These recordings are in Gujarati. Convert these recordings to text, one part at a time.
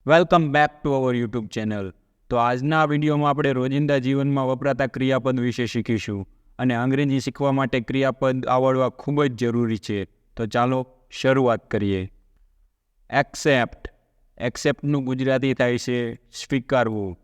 Welcome back to our YouTube channel. તો આજના આ વિડીયોમાં આપણે રોજિંદા જીવનમાં વપરાતા ક્રિયાપદ વિશે શીખીશું અને અંગ્રેજી શીખવા માટે ક્રિયાપદ આવડવા ખૂબ જ જરૂરી છે. તો ચાલો શરૂઆત કરીએ. એક્સેપ્ટ. એક્સેપ્ટનું ગુજરાતી થાય છે સ્વીકારવું.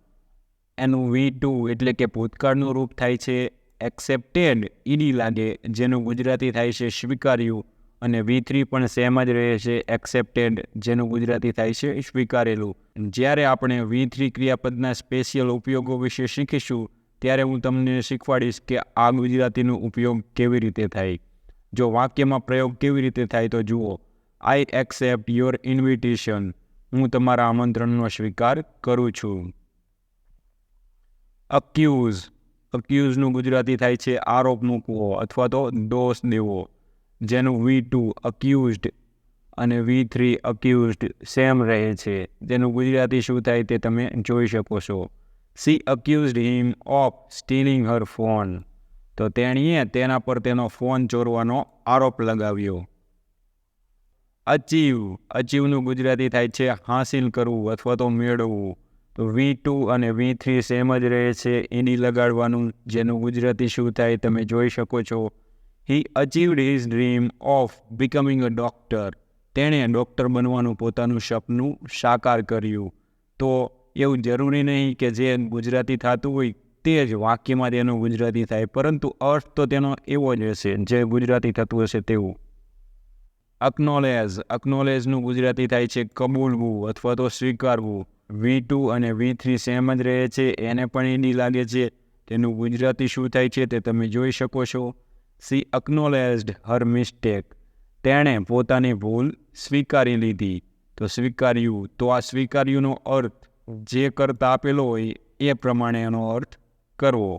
એનું V2 એટલે કે ભૂતકાળનું રૂપ થાય છે એક્સેપ્ટેડ, ઈડી લાગે, જેનું ગુજરાતી થાય છે સ્વીકાર્યું. અને V3 પણ સેમ જ રહે છે એક્સેપ્ટેડ, જેનું ગુજરાતી થાય છે સ્વીકારેલું. જ્યારે આપણે V3 ક્રિયાપદના સ્પેશિયલ ઉપયોગો વિશે શીખીશું ત્યારે હું તમને શીખવાડીશ કે આ ગુજરાતીનો ઉપયોગ કેવી રીતે થાય. જો વાક્યમાં પ્રયોગ કેવી રીતે થાય તો જુઓ. આઈ એક્સેપ્ટ યોર ઇન્વિટેશન. હું તમારા આમંત્રણનો સ્વીકાર કરું છું. અક્યુઝ. અક્યુઝનું ગુજરાતી થાય છે આરોપ મૂકવો અથવા તો દોષ દેવો, જેનું V2 અક્યુઝડ અને V3 અક્યુઝડ સેમ રહે છે. જેનું ગુજરાતી શું થાય તે તમે જોઈ શકો છો. She accused him of stealing her phone. તો તેણીએ તેના પર તેનો ફોન ચોરવાનો આરોપ લગાવ્યો. અચીવ. અચીવનું ગુજરાતી થાય છે હાંસિલ કરવું અથવા તો મેળવવું. તો V2 અને V3 સેમ જ રહે છે એની લગાડવાનું, જેનું ગુજરાતી શું થાય તમે જોઈ શકો છો. He achieved his dream of becoming a doctor. તેણે ડૉક્ટર બનવાનું પોતાનું સપનું સાકાર કર્યું. તો એવું જરૂરી નહીં કે જે ગુજરાતી થતું હોય તે જ વાક્યમાં તેનું ગુજરાતી થાય, પરંતુ અર્થ તો તેનો એવો જ હશે જે ગુજરાતી થતું હશે તેવું. અકનોલેજ. અકનોલેજનું ગુજરાતી થાય છે કબૂલવું અથવા તો સ્વીકારવું. V2 અને V3 સેમ જ રહે છે, એને પણ ઈડી લાગે છે. તેનું ગુજરાતી શું થાય છે તે તમે જોઈ શકો છો. She acknowledged her mistake. તેણે પોતાની ભૂલ સ્વીકારી લીધી. તો સ્વીકાર્યું. તો આ સ્વીકાર્યુંનો અર્થ જે કરતા આપેલો હોય એ પ્રમાણે એનો અર્થ કરવો.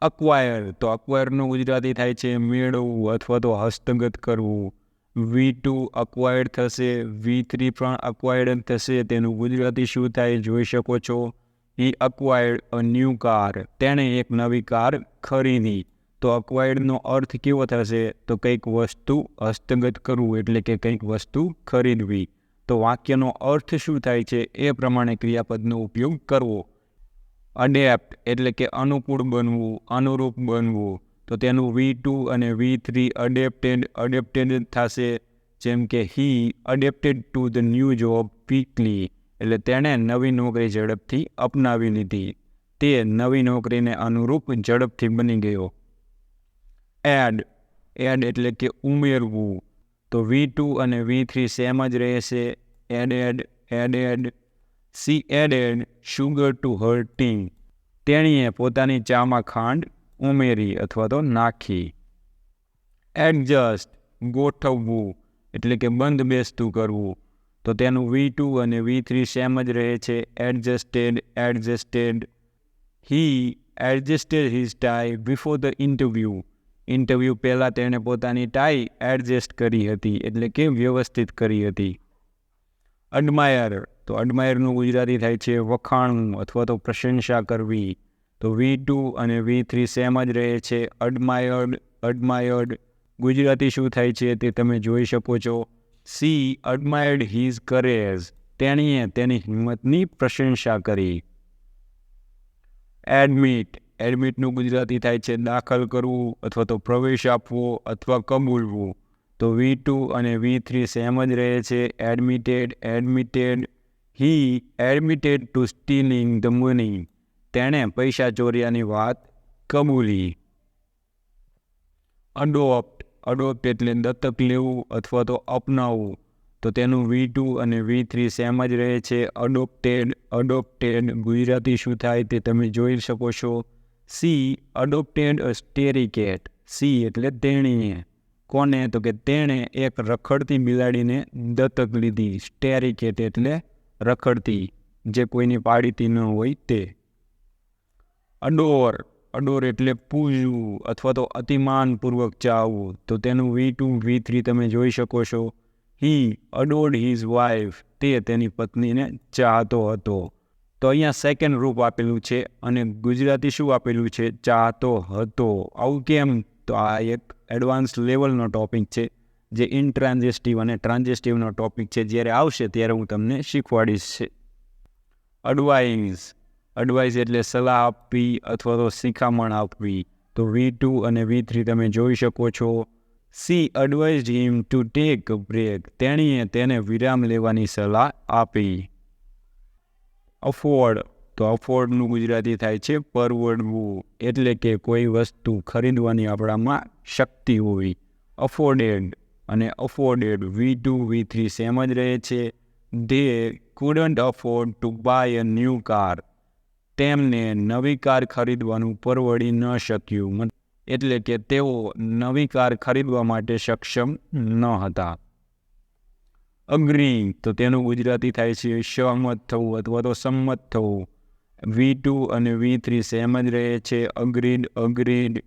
અક્વાયર. તો અક્વાયરનું ગુજરાતી થાય છે મેળવવું અથવા તો હસ્તગત કરવું. V2 અક્વાયર્ડ થશે, V3 પણ અક્વાયર્ડ થશે. તેનું ગુજરાતી શું થાય જોઈ શકો છો. He acquired a new car. તેણે એક નવી કાર ખરીદી. તો અક્વાયર્ડનો અર્થ કેવો થશે તો કંઈક વસ્તુ હસ્તગત કરવું એટલે કે કંઈક વસ્તુ ખરીદવી. તો વાક્યનો અર્થ શું થાય છે એ પ્રમાણે ક્રિયાપદનો ઉપયોગ કરવો. અડેપ્ટ એટલે કે અનુકૂળ બનવું, અનુરૂપ બનવું. તો તેનું V2 અને V3 અડેપ્ટેડ થશે. જેમ કે he adapted to the new job quickly. એટલે તેણે નવી નોકરી ઝડપથી અપનાવી લીધી. તે નવી નોકરીને અનુરૂપ ઝડપથી બની ગયો. એડ. એડ એટલે કે ઉમેરવું. તો V2 અને V3 સેમ જ રહેશે. Added. She added sugar to her tea. તેણીએ પોતાની ચામાં ખાંડ ઉમેરી અથવા તો નાખી. એડજસ્ટ. ગોઠવવું એટલે કે બંધ બેસતું કરવું. તો તેનું V2 અને V3 સેમ જ રહે છે. Adjusted. He adjusted his tie before the interview. Interview પહેલાં તેણે પોતાની ટાઈ એડજસ્ટ કરી હતી એટલે કે વ્યવસ્થિત કરી હતી. અડમાયર. તો અડમાયરનું ગુજરાતી થાય છે વખાણવું અથવા તો પ્રશંસા કરવી. તો V2 અને V3 સેમ જ રહે છે. અડમાયર્ડ. ગુજરાતી શું થાય છે તે તમે જોઈ શકો છો. She admired his courage. તેણીએ તેની હિંમતની પ્રશંસા કરી. એડમિટ. એડમિટનું ગુજરાતી થાય છે દાખલ કરવું અથવા તો પ્રવેશ આપવો અથવા કબૂલવું. તો V2 અને V3 સેમ જ રહે છે. Admitted. He admitted to stealing the money. તેણે પૈસા ચોર્યાની વાત કબૂલી. અડોપ્ટ એટલે દત્તક લેવું અથવા તો અપનાવવું. તો તેનું V2 અને V3 સેમ જ રહે છે. અડોપ્ટેડ. ગુજરાતી શું થાય તે તમે જોઈ શકો છો. સી અડોપ્ટેડ અ સ્ટેરી કેટ. સી એટલે તેણીએ. કોને તો કે તેણે એક રખડતી બિલાડીને દત્તક લીધી. સ્ટેરી કેટ એટલે રખડતી, જે કોઈની પાડીતી ન હોય તે. અડોર એટલે પૂજવું અથવા તો અતિમાનપૂર્વક ચાહવું. તો તેનું V2 V3 તમે જોઈ શકો છો. હી અડોર્ડ હિઝ વાઇફ. તે તેની પત્નીને ચાહતો હતો. તો અહીંયા સેકન્ડ રૂપ આપેલું છે અને ગુજરાતી શું આપેલું છે ચાહતો હતો. આવું કેમ? તો આ એક એડવાન્સ લેવલનો ટોપિક છે જે ઇનટ્રાન્ઝેસ્ટિવ અને ટ્રાન્ઝેસ્ટિવનો ટોપિક છે જ્યારે આવશે ત્યારે હું તમને શીખવાડીશ. એડવાઇસ એટલે સલાહ આપવી અથવા તો શિખામણ આપવી. તો V2 અને V3 તમે જોઈ શકો છો. She advised him to take a break. તેણીએ તેને વિરામ લેવાની સલાહ આપી. અફોર્ડ, તો અફોર્ડનું ગુજરાતી થાય છે પરવડવું, એટલે કે કોઈ વસ્તુ ખરીદવાની આપણામાં શક્તિ હોવી. અફોર્ડેડ અને અફોર્ડેડ V2 V3 સેમ જ રહે છે. They couldn't afford to buy a new car. તેમને નવી કાર ખરીદવાનું પરવડી ન શક્યું, એટલે કે તેઓ નવી કાર ખરીદવા માટે સક્ષમ ન હતા. અગ્રી, તો તેનું ગુજરાતી થાય છે સહમત થવું અથવા તો સંમત થવું. V2 અને V3 સેમ જ રહે છે. અગ્રીડ.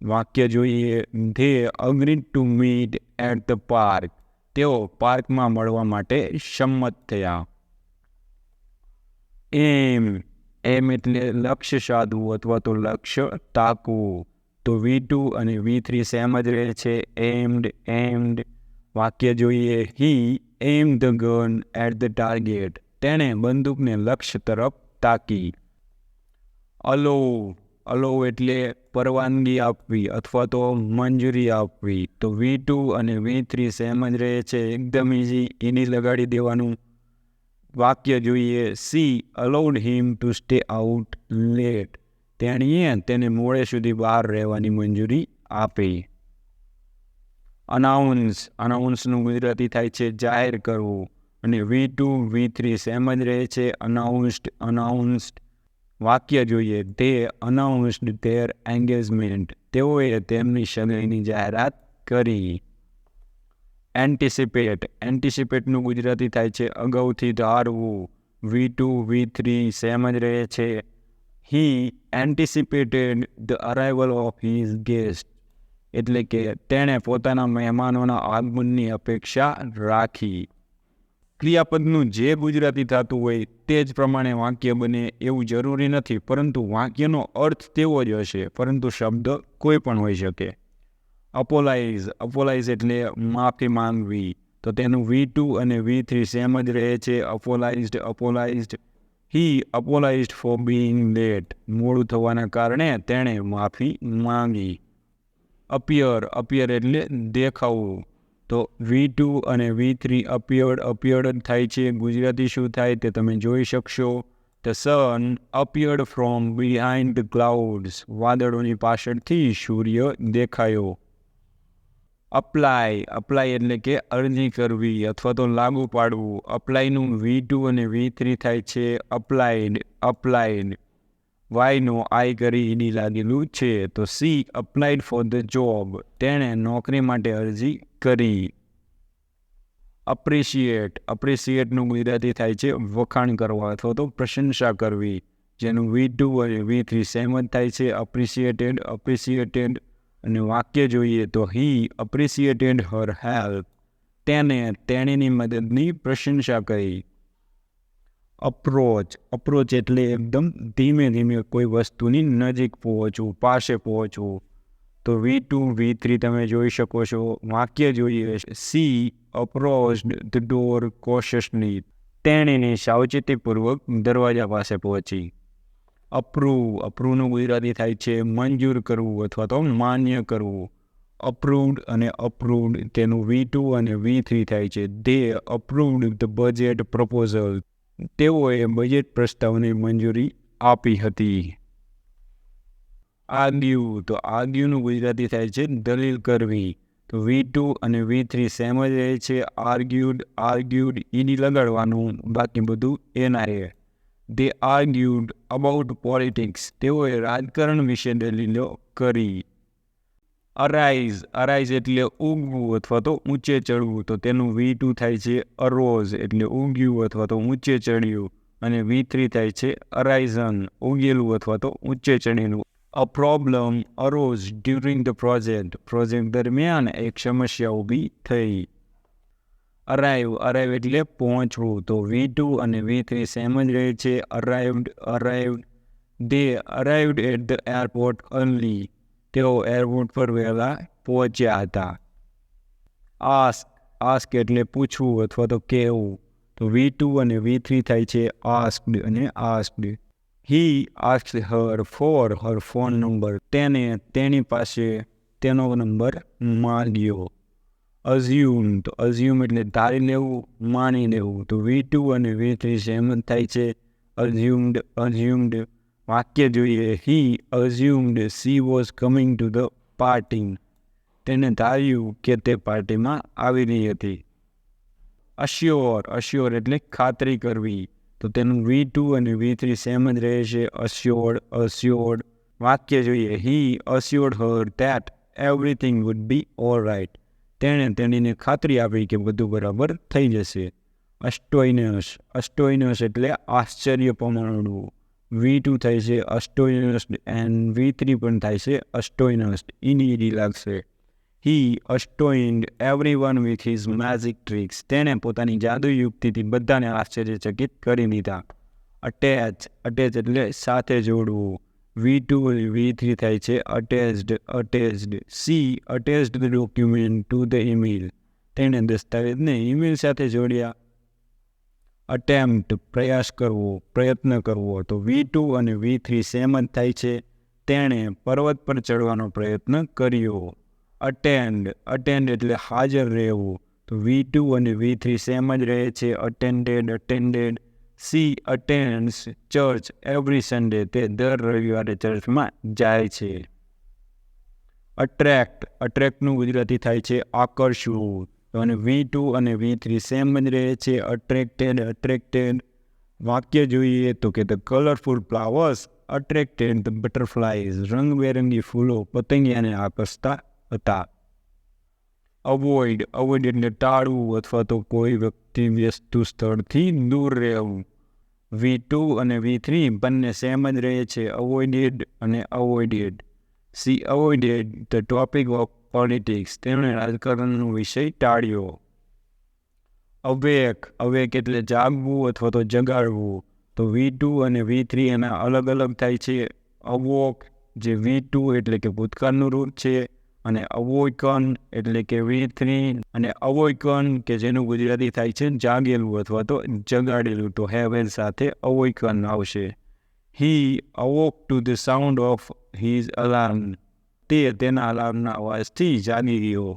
વાક્ય જોઈએ. They agreed to meet at the park. તેઓ પાર્કમાં મળવા માટે સંમત થયા. એમ એટલે લક્ષ્ય સાધવું અથવા તો લક્ષ્ય તાકવું. તો V2 અને V3 સેમ જ રહે છે. એમ્ડ. વાક્ય જોઈએ. He aimed the gun at the target. તેણે બંદૂકને લક્ષ્ય તરફ તાકી. અલો એટલે પરવાનગી આપવી અથવા તો મંજૂરી આપવી. તો V2 અને V3 સેમ જ રહે છે. એકદમ ઇઝી, એની લગાડી દેવાનું. વાક્ય જોઈએ. She allowed him to stay out late. તેણીએ તેને મોડે સુધી બહાર રહેવાની મંજૂરી આપી. અનાઉન્સનું ગુજરાતી થાય છે જાહેર કરવું. અને V2 V3 સેમ જ રહે છે. અનાઉન્સ્ડ. વાક્ય જોઈએ. They announced their engagement. તેઓએ તેમની સગાઈની જાહેરાત કરી. એન્ટિસિપેટનું ગુજરાતી થાય છે અગાઉથી ધારવું. V2 V3 સેમ જ રહે છે. He anticipated the arrival of his guest. એટલે કે તેણે પોતાના મહેમાનોના આગમનની અપેક્ષા રાખી. ક્રિયાપદનું જે ગુજરાતી થતું હોય તે જ પ્રમાણે વાક્ય બને એવું જરૂરી નથી, પરંતુ વાક્યનો અર્થ તેવો જ હશે, પરંતુ શબ્દ કોઈ પણ હોઈ શકે. અપોલાઇઝ એટલે માફી માંગવી. તો તેનું V2 અને V3 સેમ જ રહે છે. અપોલાઇઝડ. He apologized for being late. મોડું થવાના કારણે તેણે માફી માંગી. અપિયર એટલે દેખાવું. તો V2 અને V3 અપિયર્ડ થાય છે. ગુજરાતી શું થાય તે તમે જોઈ શકશો. The sun appeared from behind the clouds. વાદળોની પાછળથી સૂર્ય દેખાયો. અપ્લાય એટલે કે અરજી કરવી અથવા તો લાગુ પાડવું. અપ્લાયનું V2 અને V3 થાય છે અપ્લાઇડ. વાયનો આઈ કરી ઈડી લાગેલું છે. તો she applied for the job. તેણે નોકરી માટે અરજી કરી. અપ્રિશિએટનું ગુજરાતી થાય છે વખાણ કરવા અથવા તો પ્રશંસા કરવી. જેનું V2 અને V3 સેમ જ થાય છે. અપ્રિશિએટેડ. અને વાક્ય જોઈએ તો he appreciated her help. તેને તેણીની મદદની પ્રશંસા કરી. અપ્રોચ એટલે એકદમ ધીમે કોઈ વસ્તુની નજીક પહોંચવું, પાસે પહોંચવું. તો V2 V3 તમે જોઈ શકો છો. વાક્ય જોઈએ. She approached the door cautiously. તેણીને સાવચેતીપૂર્વક દરવાજા પાસે પહોંચી. અપ્રૂવનું ગુજરાતી થાય છે મંજૂર કરવું અથવા તો માન્ય કરવું. અપ્રૂવડ અને અપ્રૂવડ તેનું V2 અને V3 થાય છે. They approved the budget proposal. તેઓએ બજેટ પ્રસ્તાવને મંજૂરી આપી હતી. આર્ગ્યુનું ગુજરાતી થાય છે દલીલ કરવી. તો V2 અને V3 સેમ જ રહે છે. આર્ગ્યુડ ઈડી લગાડવાનું, બાકી બધું એના રહે. They argued about politics. તેઓએ રાજકારણ વિશે દલીલો કરી. અરાઇઝ એટલે ઉગવું અથવા તો ઊંચે ચડવું. તો તેનું V2 થાય છે અરોઝ એટલે ઉગ્યું અથવા તો ઊંચે ચડ્યું. અને V3 થાય છે અરાઇઝન ઉગેલું અથવા તો ઊંચે ચડેલું. A problem arose during the project. Project દરમિયાન એક સમસ્યા ઊભી થઈ. અરાઇવ એટલે પહોંચવું. તો V2 અને V3 સેમ જ રહે છે. અરાઇવ્ડ. They arrived at the airport early. તેઓ એરપોર્ટ પર વહેલા પહોંચ્યા હતા. આસ્ક એટલે પૂછવું અથવા તો કહેવું. તો V2 અને V3 થાય છે આસ્કડ અને asked. He asked Har for her phone number. તેને તેની પાસે તેનો નંબર માંગ્યો. અઝ્યુમ, તો અઝ્યુમ એટલે ધારી લેવું, માની લેવું. તો V2 અને V3 સેમ જ થાય છે અઝ્યુમ્ડ. વાક્ય જોઈએ. He assumed she was coming to the party. તેને ધાર્યું કે તે પાર્ટીમાં આવી રહી હતી. અશ્યોર એટલે ખાતરી કરવી. તો તેનું V2 અને V3 સેમ જ રહે છે અશ્યોર્ડ. વાક્ય જોઈએ. He assured her that everything would be alright. તેણે તેણીને ખાતરી આપી કે બધું બરાબર થઈ જશે. અસ્ટોઇનસ એટલે આશ્ચર્ય પામવું. V2 થાય છે અસ્ટોઇનસ્ડ એન્ડ V3 પણ થાય છે અસ્ટોઇનસ્ડ. ઈડી લાગશે. He astonished everyone with his magic tricks. તેણે પોતાની જાદુ યુક્તિથી બધાને આશ્ચર્યચકિત કરી દીધા. અટેચ એટલે સાથે જોડવું. V2 અને V3 થાય છે attached. C attached the document to the email. તેણે દસ્તાવેજને ઈમેલ સાથે જોડ્યા. અટેમ્પ્ટ પ્રયાસ કરવો, પ્રયત્ન કરવો. તો V2 અને V3 સેમ જ થાય છે. તેણે પર્વત પર ચડવાનો પ્રયત્ન કર્યો. અટેન્ડ એટલે હાજર રહેવું. તો V2 અને V3 સેમ જ રહે છે attended. She attends church every Sunday. તે દર રવિવારે ચર્ચમાં જાય છે. અટ્રેક્ટનું ગુજરાતી થાય છે આકર્ષવું. અને V2 અને V3 સેમ જ રહે છે અટ્રેક્ટેડ. વાક્ય જોઈએ તો કે the colourful flowers attracted the butterflies. રંગબેરંગી ફૂલો પતંગિયાને આકર્ષતા હતા. અવોઇડ એટલે ટાળવું અથવા તો કોઈ વ્યક્તિ વસ્તુ સ્થળથી દૂર રહેવું. V2 અને V3 બંને સેમ જ રહે છે અવોઇડેડ અને avoided. She avoided the topic of politics. તેમણે રાજકારણનો વિષય ટાળ્યો. અવેક એટલે જાગવું અથવા તો જગાડવું. તો V2 અને V3 એના અલગ અલગ થાય છે. અવોક જે V2 એટલે કે ભૂતકાળનું રૂપ છે, અને અવોકન એટલે કે V3, અને અવોકન કે જેનું ગુજરાતી થાય છે જાગેલું અથવા તો જગાડેલું. તો હેવેલ સાથે અવોકન આવશે. He awoke to the sound of his alarm. તે તેના અલાર્મના અવાજથી જાગી ગયો.